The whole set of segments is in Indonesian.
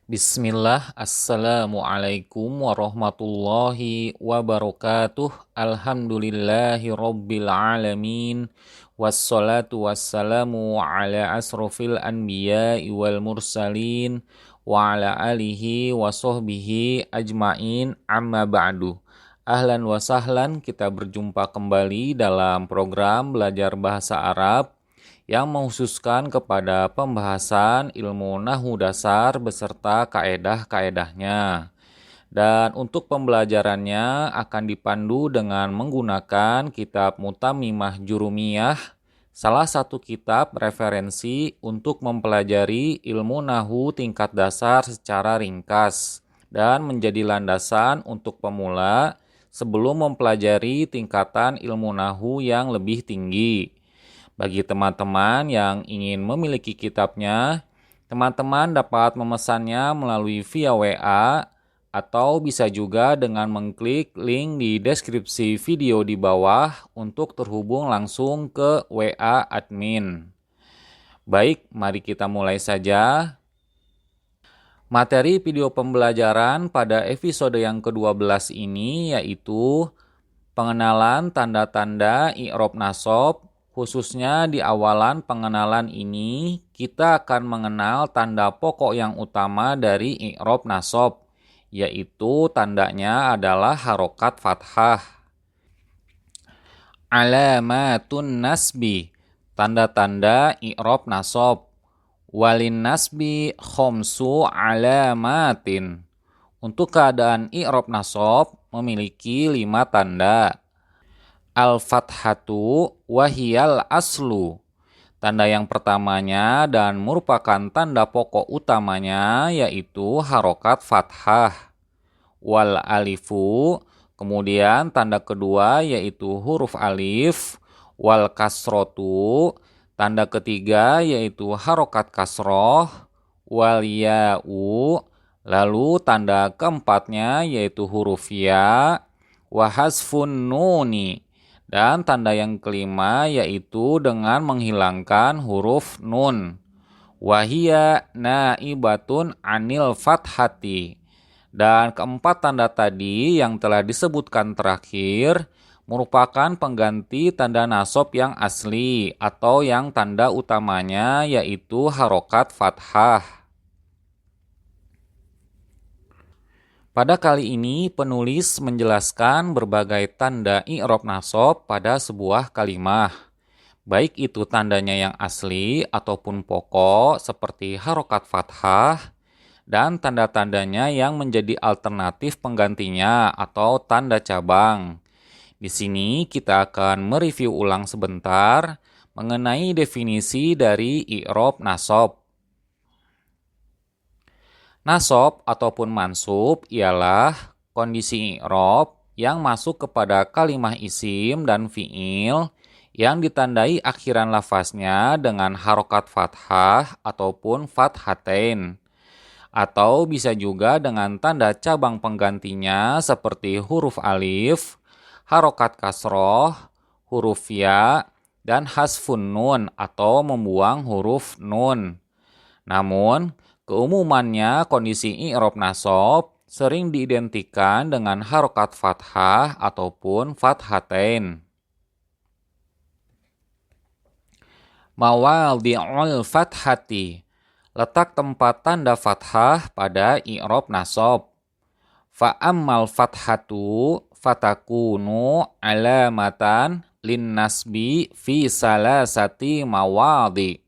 Bismillah, Assalamualaikum warahmatullahi wabarakatuh. Alhamdulillahi rabbil alamin. Wassalatu wassalamu ala asrofil anbiya'i wal mursalin wa ala alihi wa sahbihi ajmain, amma ba'du. Ahlan wa sahlan, kita berjumpa kembali dalam program belajar bahasa Arab yang menghususkan kepada pembahasan ilmu nahwu dasar beserta kaedah-kaedahnya. Dan untuk pembelajarannya akan dipandu dengan menggunakan kitab Mutamimah Jurumiyah, salah satu kitab referensi untuk mempelajari ilmu nahwu tingkat dasar secara ringkas dan menjadi landasan untuk pemula sebelum mempelajari tingkatan ilmu nahwu yang lebih tinggi. Bagi teman-teman yang ingin memiliki kitabnya, teman-teman dapat memesannya melalui via WA atau bisa juga dengan mengklik link di deskripsi video di bawah untuk terhubung langsung ke WA admin. Baik, mari kita mulai saja. Materi video pembelajaran pada episode yang ke-12 ini yaitu pengenalan tanda-tanda i'rab nasab. Khususnya di awalan pengenalan ini, kita akan mengenal tanda pokok yang utama dari i'rab nasab, yaitu tandanya adalah harokat fathah. Alamatun nasbi, tanda-tanda i'rab nasab. Walin nasbi khomsu alamatin. Untuk keadaan i'rab nasab memiliki 5 tanda. Al-fathatu wahiyal aslu. Tanda yang pertamanya dan merupakan tanda pokok utamanya yaitu harokat fathah. Wal alifu, kemudian tanda kedua yaitu huruf alif. Wal kasrotu, tanda ketiga yaitu harokat kasroh. Wal ya'u, lalu tanda keempatnya yaitu huruf ya. Wahasfun nuni, dan tanda yang kelima yaitu dengan menghilangkan huruf nun. Wahia naibatun anil fathati. Dan keempat tanda tadi yang telah disebutkan terakhir merupakan pengganti tanda nasab yang asli atau yang tanda utamanya yaitu harokat fathah. Pada kali ini penulis menjelaskan berbagai tanda i'rab nasab pada sebuah kalimah. Baik itu tandanya yang asli ataupun pokok seperti harokat fathah dan tanda-tandanya yang menjadi alternatif penggantinya atau tanda cabang. Di sini kita akan mereview ulang sebentar mengenai definisi dari i'rab nasab. Nasab ataupun mansub ialah kondisi i'rab yang masuk kepada kalimah isim dan fi'il yang ditandai akhiran lafaznya dengan harokat fathah ataupun fathatain. Atau bisa juga dengan tanda cabang penggantinya seperti huruf alif, harokat kasroh, huruf ya, dan hasfun nun atau membuang huruf nun. Namun, keumumannya kondisi i'rab nasab sering diidentikan dengan harokat fathah ataupun fathatain. Mawadhi'ul fathati, letak tempat tanda fathah pada i'rab nasab. Fa'ammal fathatu fatakunu alamatan lin nasbi fi salasati mawadhi'.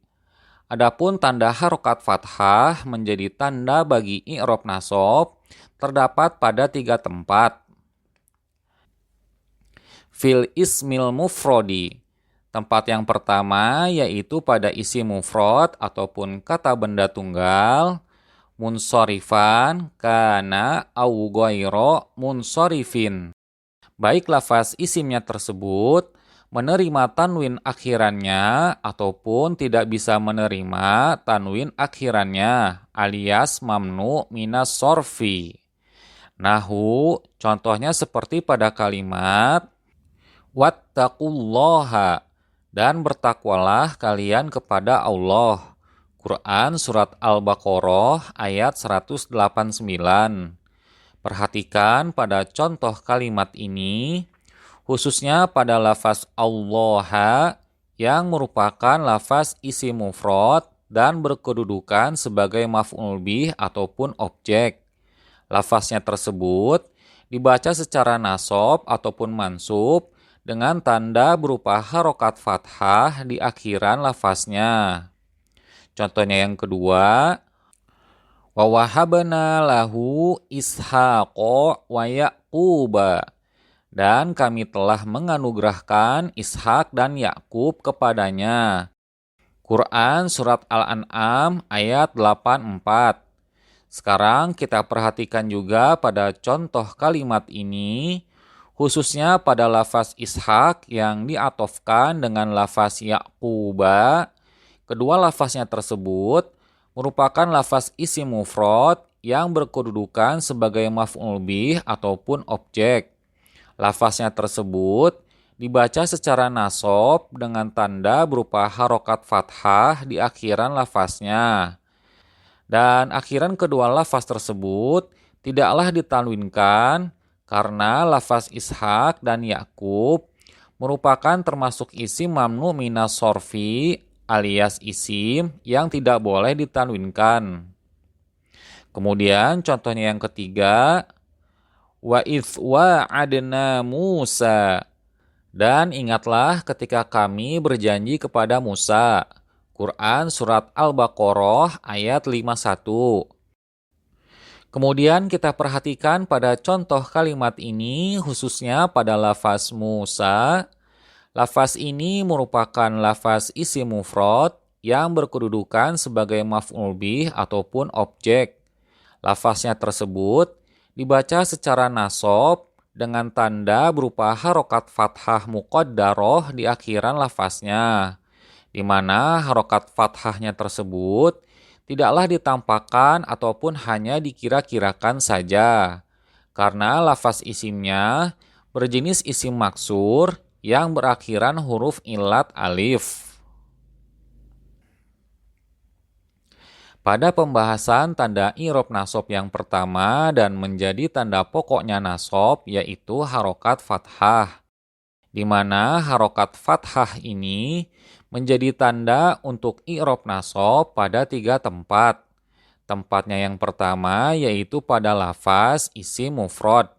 Adapun tanda harokat fathah menjadi tanda bagi i'rab nasab terdapat pada 3 tempat. Fil ismil mufrodi, tempat yang pertama yaitu pada isim mufrad ataupun kata benda tunggal, munsorifan kana au ghaira munsorifin. Baik lafaz isimnya tersebut menerima tanwin akhirannya ataupun tidak bisa menerima tanwin akhirannya alias mamnu minas sorfi. Nahu, contohnya seperti pada kalimat wattaqullaha, dan bertakwalah kalian kepada Allah. Quran Surat Al-Baqarah ayat 189. Perhatikan pada contoh kalimat ini, khususnya pada lafaz Allah yang merupakan lafaz isim mufrad dan berkedudukan sebagai maf'ul bih ataupun objek. Lafaznya tersebut dibaca secara nasab ataupun mansub dengan tanda berupa harokat fathah di akhiran lafaznya. Contohnya yang kedua, wa wahabna lahu ishaqa wa yaquba. Dan kami telah menganugerahkan Ishak dan Yakub kepadanya. Quran Surat Al-An'am ayat 84. Sekarang kita perhatikan juga pada contoh kalimat ini, khususnya pada lafaz Ishak yang diatofkan dengan lafaz Yaquba. Kedua lafaznya tersebut merupakan lafaz isim mufrad yang berkedudukan sebagai maf'ul bih ataupun objek. Lafaznya tersebut dibaca secara nasab dengan tanda berupa harokat fathah di akhiran lafaznya. Dan akhiran kedua lafaz tersebut tidaklah ditanwinkan karena lafaz Ishak dan Yakub merupakan termasuk isim mamnu minas sorfi alias isim yang tidak boleh ditanwinkan. Kemudian contohnya yang ketiga, wa idh wa'adna Musa. Dan ingatlah ketika kami berjanji kepada Musa. Quran Surat Al-Baqarah ayat 51. Kemudian kita perhatikan pada contoh kalimat ini khususnya pada lafaz Musa. Lafaz ini merupakan lafaz isim mufrad yang berkedudukan sebagai maf'ul bih ataupun objek. Lafaznya tersebut dibaca secara nasab dengan tanda berupa harokat fathah muqaddaroh di akhiran lafaznya, di mana harokat fathahnya tersebut tidaklah ditampakkan ataupun hanya dikira-kirakan saja, karena lafaz isimnya berjenis isim maksur yang berakhiran huruf ilat alif. Pada pembahasan tanda i'rab nasab yang pertama dan menjadi tanda pokoknya nasab yaitu harokat fathah, di mana harokat fathah ini menjadi tanda untuk i'rab nasab pada 3 tempat. Tempatnya yang pertama yaitu pada lafaz isim mufrad.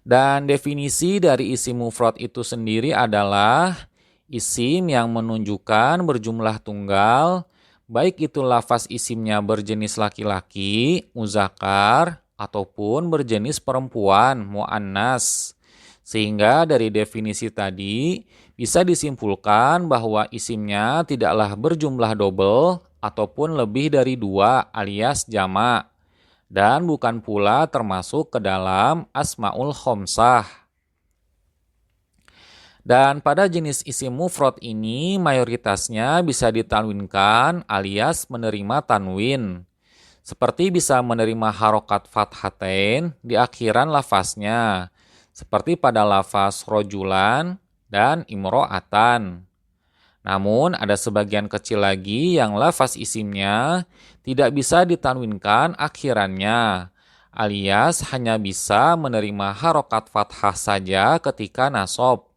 Dan definisi dari isim mufrad itu sendiri adalah isim yang menunjukkan berjumlah tunggal, baik itu lafaz isimnya berjenis laki-laki, muzakkar, ataupun berjenis perempuan, muannas. Sehingga dari definisi tadi bisa disimpulkan bahwa isimnya tidaklah berjumlah double ataupun lebih dari 2 alias jamak. Dan bukan pula termasuk ke dalam asmaul khomsah. Dan pada jenis isim mufrad ini mayoritasnya bisa ditanwinkan alias menerima tanwin. Seperti bisa menerima harokat fathatain di akhiran lafaznya. Seperti pada lafaz rojulan dan imro'atan. Namun ada sebagian kecil lagi yang lafaz isimnya tidak bisa ditanwinkan akhirannya. Alias hanya bisa menerima harokat fathah saja ketika nasab.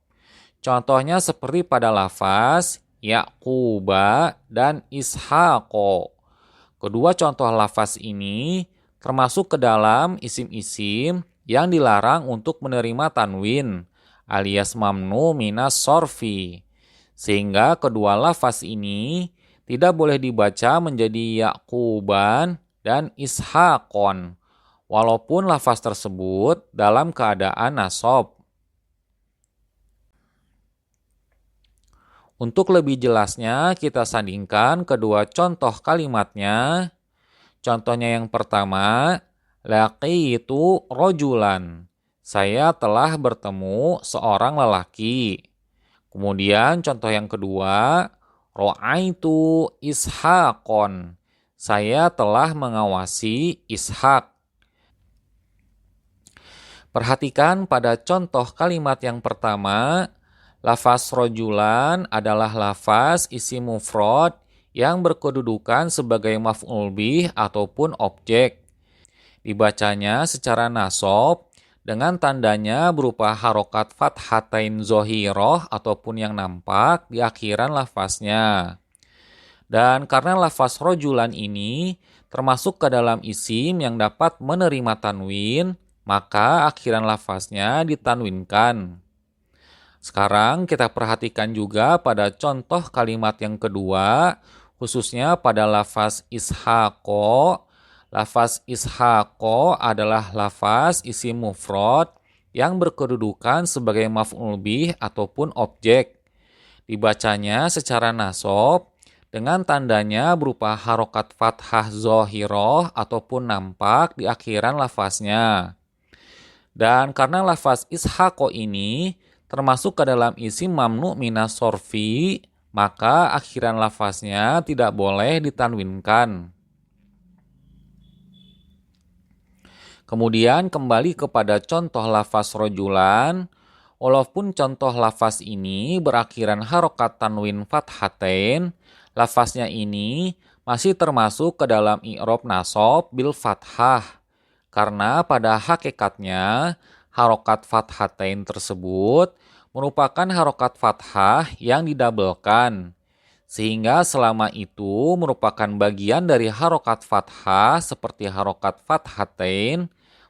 Contohnya seperti pada lafaz Yaquba dan Ishaqo. Kedua contoh lafaz ini termasuk ke dalam isim-isim yang dilarang untuk menerima tanwin alias mamnu minas sorfi. Sehingga kedua lafaz ini tidak boleh dibaca menjadi Yaquban dan Ishaqon, walaupun lafaz tersebut dalam keadaan nasab. Untuk lebih jelasnya, kita sandingkan kedua contoh kalimatnya. Contohnya yang pertama, laqitu rojulan. Saya telah bertemu seorang lelaki. Kemudian contoh yang kedua, ro'aitu ishaqon. Saya telah mengawasi Ishak. Perhatikan pada contoh kalimat yang pertama, lafaz rojulan adalah lafaz isim mufrad yang berkedudukan sebagai maf'ul bih ataupun objek. Dibacanya secara nasab dengan tandanya berupa harokat fathatain zohiroh ataupun yang nampak di akhiran lafaznya. Dan karena lafaz rojulan ini termasuk ke dalam isim yang dapat menerima tanwin, maka akhiran lafaznya ditanwinkan. Sekarang kita perhatikan juga pada contoh kalimat yang kedua, khususnya pada lafaz ishaqo. Lafaz ishaqo adalah lafaz isim mufrad yang berkedudukan sebagai maf'ul bih ataupun objek. Dibacanya secara nasab dengan tandanya berupa harokat fathah zohiroh ataupun nampak di akhiran lafaznya. Dan karena lafaz ishaqo ini termasuk ke dalam isim mamnu minas sorfi, maka akhiran lafaznya tidak boleh ditanwinkan. Kemudian kembali kepada contoh lafaz rojulan, walaupun contoh lafaz ini berakhiran harokat tanwin fathatain, lafaznya ini masih termasuk ke dalam i'rab nasab bil fathah. Karena pada hakikatnya harokat fathatain tersebut merupakan harokat fathah yang didabelkan. Sehingga selama itu merupakan bagian dari harokat fathah seperti harokat fathatain,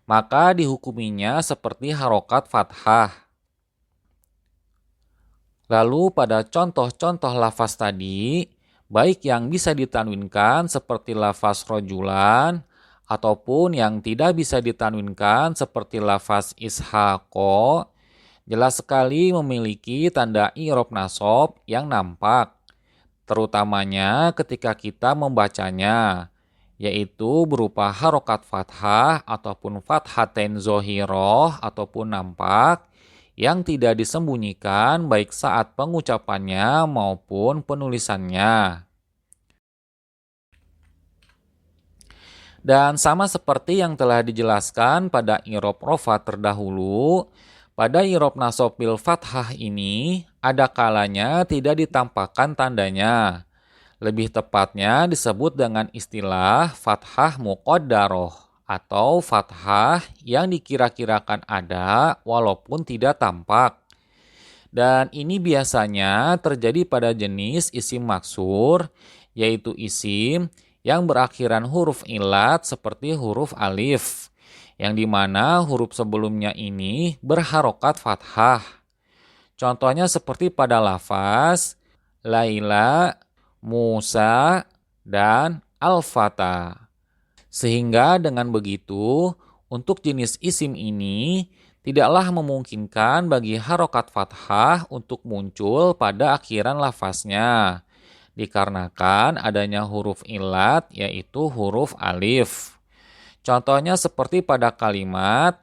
maka dihukuminya seperti harokat fathah. Lalu pada contoh-contoh lafaz tadi, baik yang bisa ditanwinkan seperti lafaz rojulan, ataupun yang tidak bisa ditanwinkan seperti lafaz ishaqo, jelas sekali memiliki tanda i'rab nasab yang nampak, terutamanya ketika kita membacanya, yaitu berupa harokat fathah ataupun fathatain zohiroh ataupun nampak, yang tidak disembunyikan baik saat pengucapannya maupun penulisannya. Dan sama seperti yang telah dijelaskan pada i'rab rofa terdahulu, pada i'rab nasab bil fathah ini ada kalanya tidak ditampakkan tandanya. Lebih tepatnya disebut dengan istilah fathah muqaddaroh atau fathah yang dikira-kirakan ada walaupun tidak tampak. Dan ini biasanya terjadi pada jenis isim maksur, yaitu isim yang berakhiran huruf ilat seperti huruf alif, yang dimana huruf sebelumnya ini berharokat fathah. Contohnya seperti pada lafaz Laila, Musa, dan Al-Fata. Sehingga dengan begitu, untuk jenis isim ini tidaklah memungkinkan bagi harokat fathah untuk muncul pada akhiran lafaznya, dikarenakan adanya huruf ilat yaitu huruf alif. Contohnya seperti pada kalimat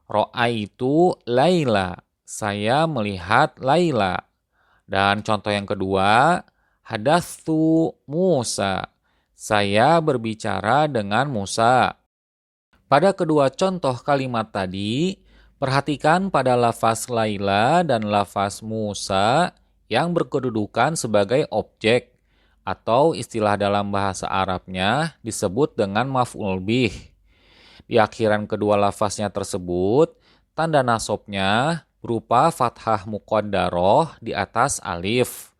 Ro'aitu Laila, saya melihat Laila. Dan contoh yang kedua, Hadatsu Musa, saya berbicara dengan Musa. Pada kedua contoh kalimat tadi, perhatikan pada lafaz Laila dan lafaz Musa yang berkedudukan sebagai objek, atau istilah dalam bahasa Arabnya disebut dengan maf'ul bih. Di akhiran kedua lafaznya tersebut, tanda nasabnya berupa fathah muqaddaroh di atas alif.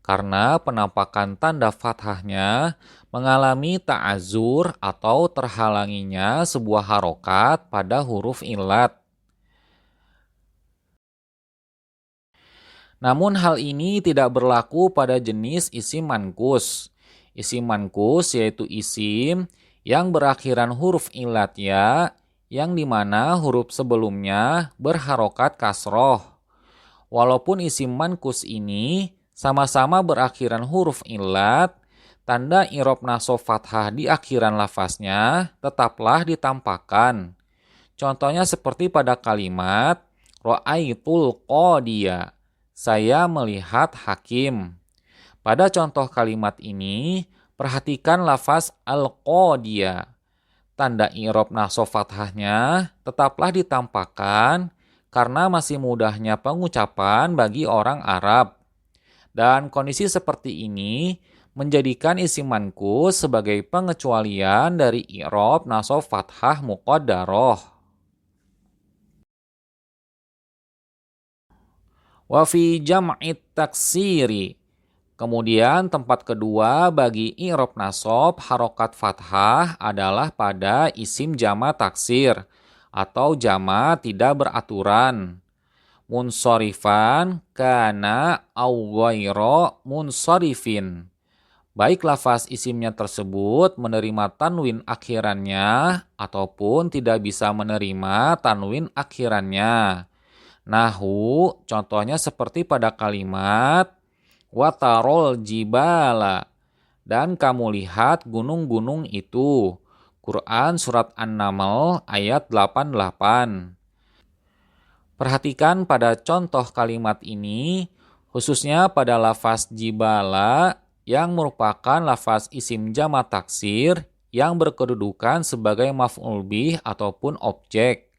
Karena penampakan tanda fathahnya mengalami ta'azur atau terhalanginya sebuah harokat pada huruf ilat. Namun hal ini tidak berlaku pada jenis isim mankus. Isim mankus yaitu isim yang berakhiran huruf ilat ya, yang dimana huruf sebelumnya berharokat kasroh. Walaupun isim mankus ini sama-sama berakhiran huruf ilat, tanda i'rab nasab fathah di akhiran lafaznya tetaplah ditampakkan. Contohnya seperti pada kalimat Ro'aitul qadiya, saya melihat hakim. Pada contoh kalimat ini, perhatikan lafaz al-qadiya. Tanda i'rab nasab fathahnya tetaplah ditampakkan karena masih mudahnya pengucapan bagi orang Arab. Dan kondisi seperti ini menjadikan isim mankus sebagai pengecualian dari i'rab nasab fathah muqaddarah. Wa fi jam'it taksiri. Kemudian tempat kedua bagi i'rab nasab harokat fathah adalah pada isim jama taksir atau jama tidak beraturan. Munsorifan kana au ghaira munsorifin. Baik lafaz isimnya tersebut menerima tanwin akhirannya ataupun tidak bisa menerima tanwin akhirannya. Nahu, contohnya seperti pada kalimat watarol jibala, dan kamu lihat gunung-gunung itu. Quran Surat An-Naml ayat 88. Perhatikan pada contoh kalimat ini, khususnya pada lafaz jibala yang merupakan lafaz isim jama taksir yang berkedudukan sebagai maf'ul bih ataupun objek.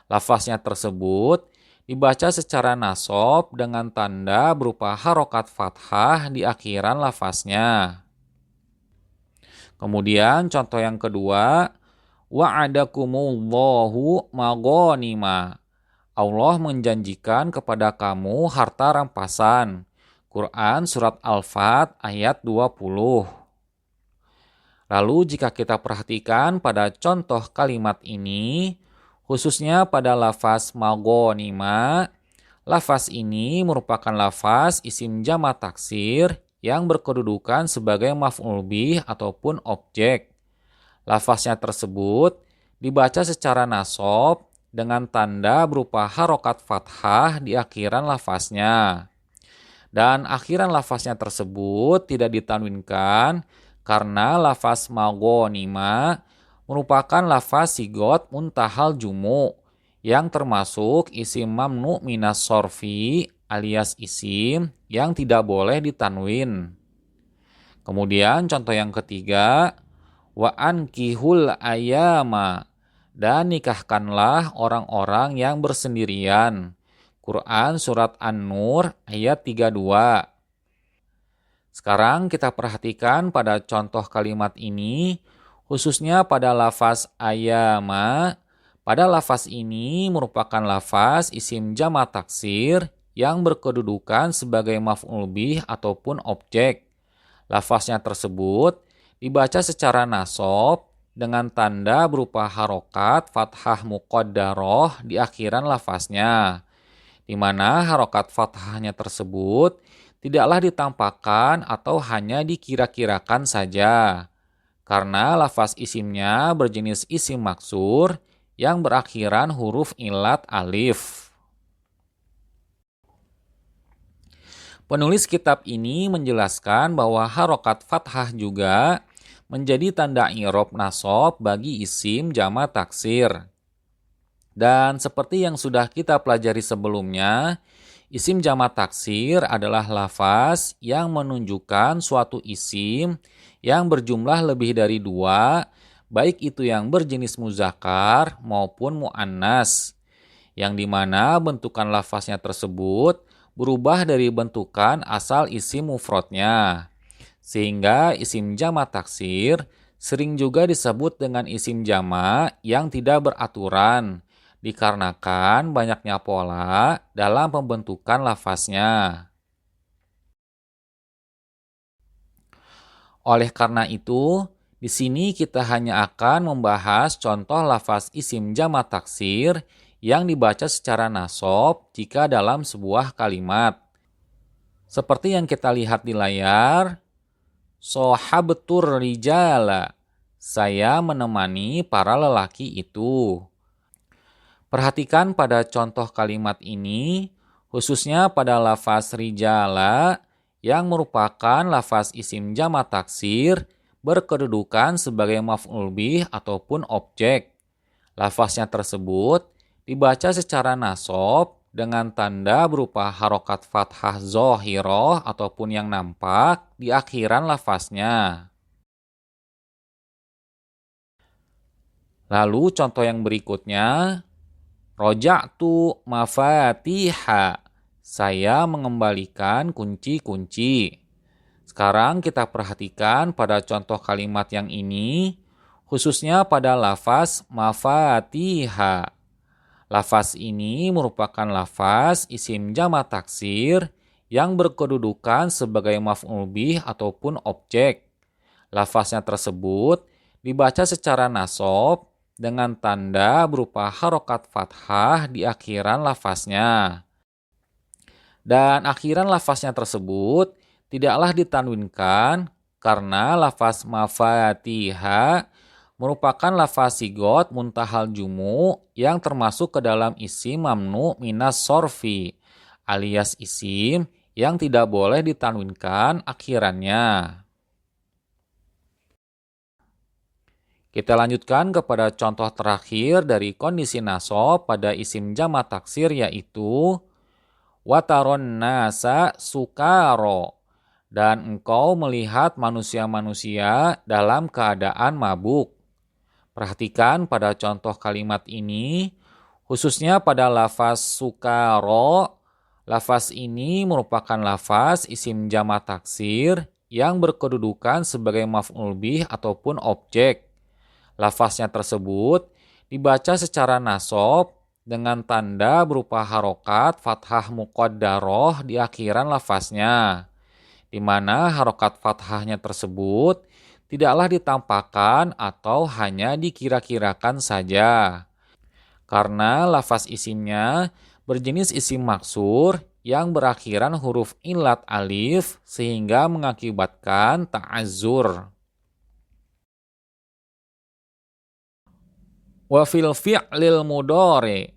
Lafaznya tersebut dibaca secara nasab dengan tanda berupa harokat fathah di akhiran lafaznya. Kemudian contoh yang kedua, wa'adakumullahu maghanima. Allah menjanjikan kepada kamu harta rampasan. Quran Surat Al-Fat ayat 20. Lalu jika kita perhatikan pada contoh kalimat ini, khususnya pada lafaz maghanima, lafaz ini merupakan lafaz isim jama taksir yang berkedudukan sebagai maf'ul bih ataupun objek. Lafaznya tersebut dibaca secara nasab dengan tanda berupa harokat fathah di akhiran lafaznya. Dan akhiran lafaznya tersebut tidak ditanwinkan karena lafaz maghanima merupakan lafaz sigot muntahal jumu yang termasuk isim mamnu minas sorfi alias isim yang tidak boleh ditanwin. Kemudian contoh yang ketiga, wa ankihul ayama, dan nikahkanlah orang-orang yang bersendirian. Quran Surat An-Nur ayat 32. Sekarang kita perhatikan pada contoh kalimat ini, khususnya pada lafaz ayama. Pada lafaz ini merupakan lafaz isim jama taksir yang berkedudukan sebagai maf'ul bih ataupun objek. Lafaznya tersebut dibaca secara nasab dengan tanda berupa harokat fathah muqaddarah di akhiran lafaznya, di mana harokat fathahnya tersebut tidaklah ditampakkan atau hanya dikira-kirakan saja, karena lafaz isimnya berjenis isim maksur yang berakhiran huruf ilat alif. Penulis kitab ini menjelaskan bahwa harokat fathah juga menjadi tanda i'rab nasab bagi isim jama taksir. Dan seperti yang sudah kita pelajari sebelumnya, isim jama taksir adalah lafaz yang menunjukkan suatu isim yang berjumlah lebih dari 2, baik itu yang berjenis muzakkar maupun muannas, yang dimana bentukan lafaznya tersebut berubah dari bentukan asal isim mufradnya. Sehingga isim jama taksir sering juga disebut dengan isim jama yang tidak beraturan, dikarenakan banyaknya pola dalam pembentukan lafaznya. Oleh karena itu, di sini kita hanya akan membahas contoh lafaz isim jama taksir yang dibaca secara nasab jika dalam sebuah kalimat. Seperti yang kita lihat di layar, sohabtur rijala, saya menemani para lelaki itu. Perhatikan pada contoh kalimat ini, khususnya pada lafaz rijala yang merupakan lafaz isim jama taksir berkedudukan sebagai maf'ul bih ataupun objek. Lafaznya tersebut dibaca secara nasab dengan tanda berupa harokat fathah zohiroh ataupun yang nampak di akhiran lafaznya. Lalu contoh yang berikutnya, roja'tu mafatiha, saya mengembalikan kunci-kunci. Sekarang kita perhatikan pada contoh kalimat yang ini, khususnya pada lafaz mafatiha. Lafaz ini merupakan lafaz isim jamak taksir yang berkedudukan sebagai maf'ul bih ataupun objek. Lafaznya tersebut dibaca secara nasab dengan tanda berupa harokat fathah di akhiran lafaznya. Dan akhiran lafaznya tersebut tidaklah ditanwinkan karena lafaz mafatiha merupakan lafaz sigot muntahal jumu yang termasuk ke dalam isim mamnu minas sorfi alias isim yang tidak boleh ditanwinkan akhirannya. Kita lanjutkan kepada contoh terakhir dari kondisi nasab pada isim jamak taksir yaitu wataron nasa sukaro, dan engkau melihat manusia-manusia dalam keadaan mabuk. Perhatikan pada contoh kalimat ini, khususnya pada lafaz sukaro. Lafaz ini merupakan lafaz isim jamak taksir yang berkedudukan sebagai maf'ul bih ataupun objek. Lafaznya tersebut dibaca secara nasab dengan tanda berupa harokat fathah muqaddaroh di akhiran lafaznya, di mana harokat fathahnya tersebut tidaklah ditampakkan atau hanya dikira-kirakan saja. Karena lafaz isimnya berjenis isim maksur yang berakhiran huruf ilat alif sehingga mengakibatkan ta'azzur. Wa fil fi'lil mudhari.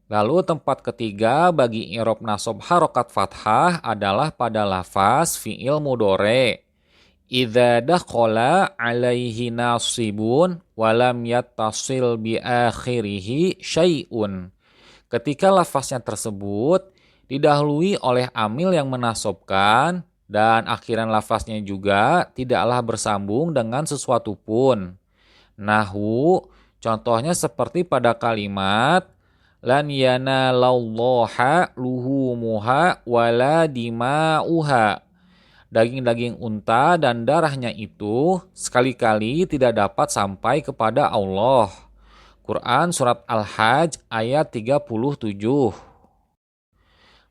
Lalu tempat ketiga bagi i'rab nasab harokat fathah adalah pada lafaz fi'il mudhari. Idza dakhala alaihi nasibun walam yattasil bi akhirih syai'un. Ketika lafaznya tersebut didahului oleh amil yang menasobkan dan akhiran lafaznya juga tidaklah bersambung dengan sesuatu pun. Nahu, contohnya seperti pada kalimat lan yanalallaha luhumuha wala dima'uha. Daging-daging unta dan darahnya itu sekali-kali tidak dapat sampai kepada Allah. Quran Surat Al-Hajj ayat 37.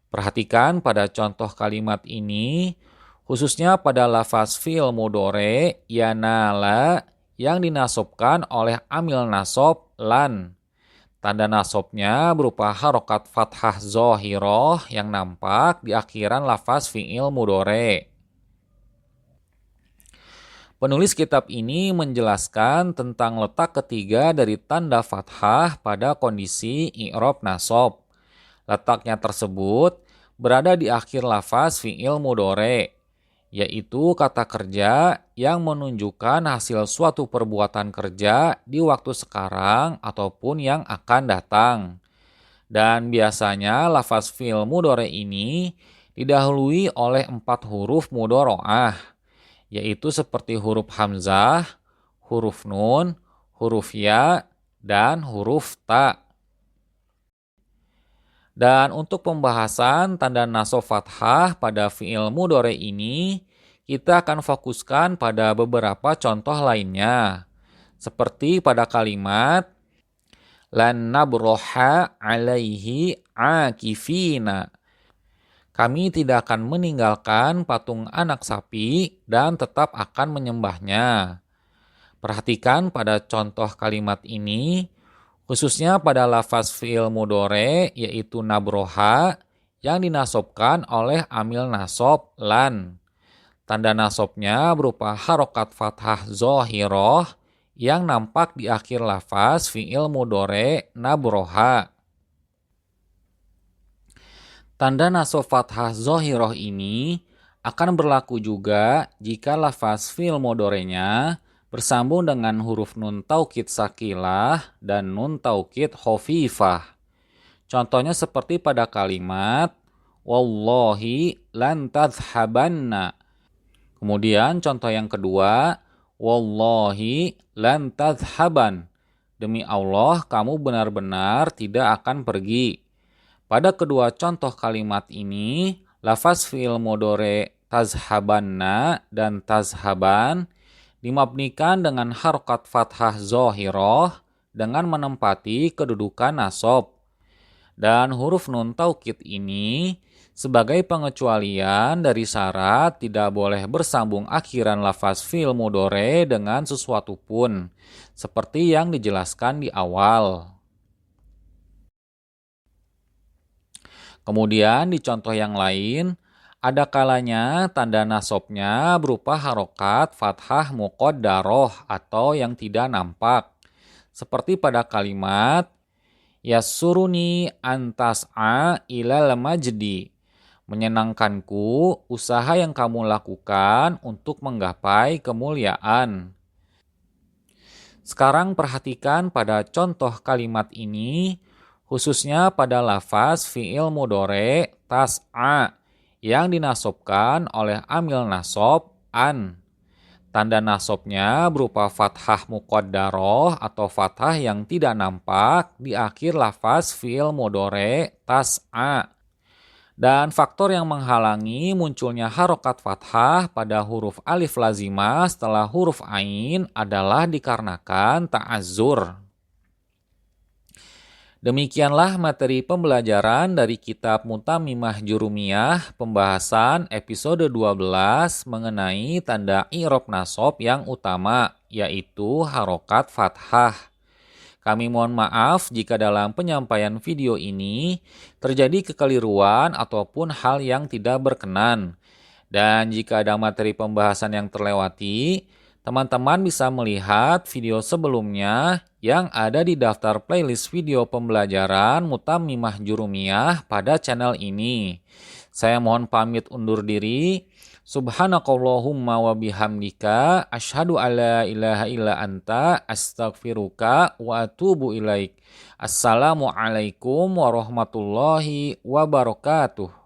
Perhatikan pada contoh kalimat ini, khususnya pada lafaz fi'il mudhari yanala yang dinasobkan oleh amil nasab lan. Tanda nasabnya berupa harokat fathah zohiroh yang nampak di akhiran lafaz fi'il mudhari. Penulis kitab ini menjelaskan tentang letak ketiga dari tanda fathah pada kondisi i'rab nasab. Letaknya tersebut berada di akhir lafaz fi'il mudhari, yaitu kata kerja yang menunjukkan hasil suatu perbuatan kerja di waktu sekarang ataupun yang akan datang. Dan biasanya lafaz fi'il mudhari ini didahului oleh 4 huruf mudhoro'ah, yaitu seperti huruf hamzah, huruf nun, huruf ya, dan huruf ta. Dan untuk pembahasan tanda nasab fathah pada fi'il mudhari ini, kita akan fokuskan pada beberapa contoh lainnya. Seperti pada kalimat lan nabroha alaihi akifina. Kami tidak akan meninggalkan patung anak sapi dan tetap akan menyembahnya. Perhatikan pada contoh kalimat ini, khususnya pada lafaz fi'il mudhari yaitu nabroha yang dinasobkan oleh amil nasab lan. Tanda nasabnya berupa harokat fathah zohiroh yang nampak di akhir lafaz fi'il mudhari nabroha. Tanda nasab fathah zohiroh ini akan berlaku juga jika lafaz fi'il mudhari'nya bersambung dengan huruf nun taukid sakilah dan nun taukid khafifah. Contohnya seperti pada kalimat wallahi lan tadhhabanna. Kemudian contoh yang kedua, wallahi lan tadhhaban. Demi Allah kamu benar-benar tidak akan pergi. Pada kedua contoh kalimat ini, lafaz fi'il mudhari tazhabanna dan tazhaban dimabnikan dengan harokat fathah zohiroh dengan menempati kedudukan nasab. Dan huruf nun taukid ini sebagai pengecualian dari syarat tidak boleh bersambung akhiran lafaz fi'il mudhari dengan sesuatu pun, seperti yang dijelaskan di awal. Kemudian di contoh yang lain, ada kalanya tanda nasabnya berupa harokat fathah muqaddaroh atau yang tidak nampak. Seperti pada kalimat yasuruni antas'a ilal majdi. Menyenangkanku usaha yang kamu lakukan untuk menggapai kemuliaan. Sekarang perhatikan pada contoh kalimat ini, khususnya pada lafaz fi'il mudhari tas'a yang dinasobkan oleh amil nasab an. Tanda nasabnya berupa fathah muqaddaroh atau fathah yang tidak nampak di akhir lafaz fi'il mudhari tas'a. Dan faktor yang menghalangi munculnya harokat fathah pada huruf alif lazimah setelah huruf ain adalah dikarenakan ta'azzur. Demikianlah materi pembelajaran dari kitab Mutammimah Jurumiyah pembahasan episode 12 mengenai tanda i'rab nasab yang utama, yaitu harokat fathah. Kami mohon maaf jika dalam penyampaian video ini terjadi kekeliruan ataupun hal yang tidak berkenan. Dan jika ada materi pembahasan yang terlewati, teman-teman bisa melihat video sebelumnya yang ada di daftar playlist video pembelajaran Mutammimah Jurumiyah pada channel ini. Saya mohon pamit undur diri. Subhanakallahumma wa bihamdika asyhadu alla ilaha illa anta astaghfiruka wa atubu ilaik. Assalamualaikum warahmatullahi wabarakatuh.